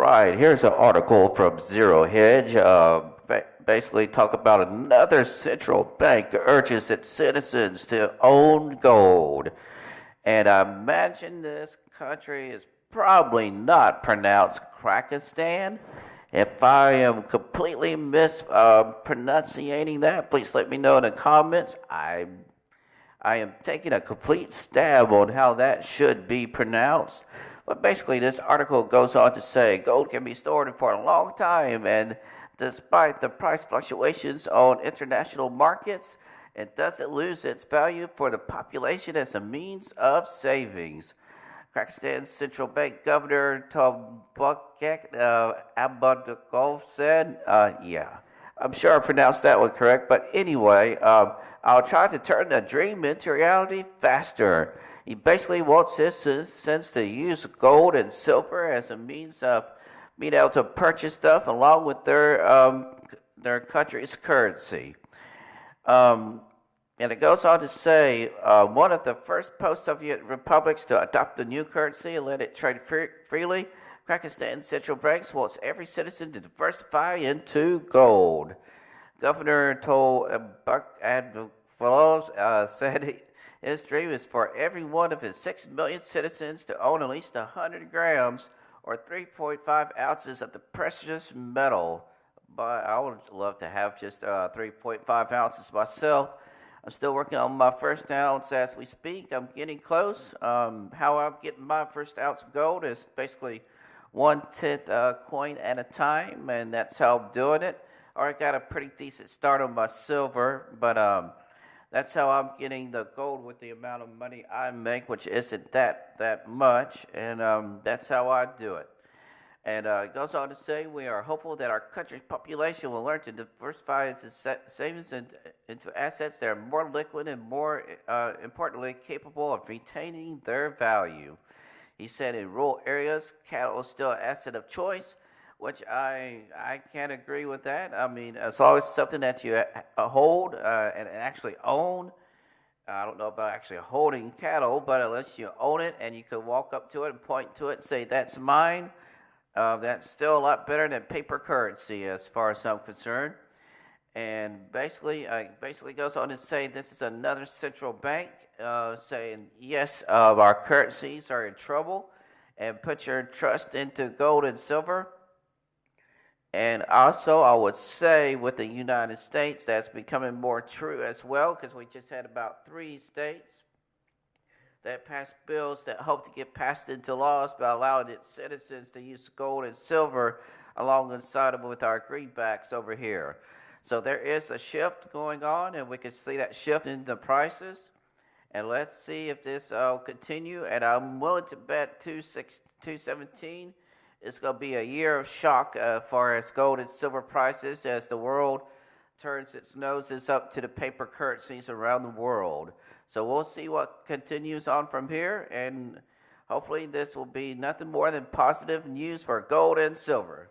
right, here's an article from Zero Hedge. Basically, talk about another central bank urges its citizens to own gold. And I imagine this country is probably not pronounced Kyrgyzstan. If I am completely mispronunciating that, please let me know in the comments. I am taking a complete stab on how that should be pronounced. But basically, this article goes on to say gold can be stored for a long time, and despite the price fluctuations on international markets, it doesn't lose its value for the population as a means of savings. Kyrgyzstan Central Bank Governor Tobuket Abadogov said, yeah, I'm sure I pronounced that one correct, but anyway, I'll try to turn the dream into reality faster. He basically wants his citizens to use gold and silver as a means of being able to purchase stuff along with their country's currency. And it goes on to say, one of the first post-Soviet republics to adopt the new currency and let it trade freely, Kyrgyzstan Central Bank wants every citizen to diversify into gold. Governor Tobuket said his dream is for every one of his 6 million citizens to own at least 100 grams or 3.5 ounces of the precious metal. But I would love to have just 3.5 ounces myself. I'm still working on my first ounce as we speak. I'm getting close. How I'm getting my first ounce of gold is basically 1/10 coin at a time, and that's how I'm doing it. I already got a pretty decent start on my silver, but that's how I'm getting the gold with the amount of money I make, which isn't that much, and that's how I do it. And it goes on to say, we are hopeful that our country's population will learn to diversify its savings into assets that are more liquid and more importantly capable of retaining their value. He said in rural areas, cattle is still an asset of choice, which I can't agree with that. I mean, as long as it's something that you hold and actually own, I don't know about actually holding cattle, but unless you own it and you can walk up to it and point to it and say, that's mine, that's still a lot better than paper currency as far as I'm concerned. And basically goes on to say this is another central bank saying, yes, our currencies are in trouble, and put your trust into gold and silver. And also, I would say with the United States, that's becoming more true as well, because we just had about 3 states that passed bills that hope to get passed into laws by allowing its citizens to use gold and silver alongside with our greenbacks over here. So there is a shift going on, and we can see that shift in the prices. And let's see if this will continue. And I'm willing to bet 2017 is going to be a year of shock as far as gold and silver prices as the world turns its noses up to the paper currencies around the world. So we'll see what continues on from here, and hopefully this will be nothing more than positive news for gold and silver.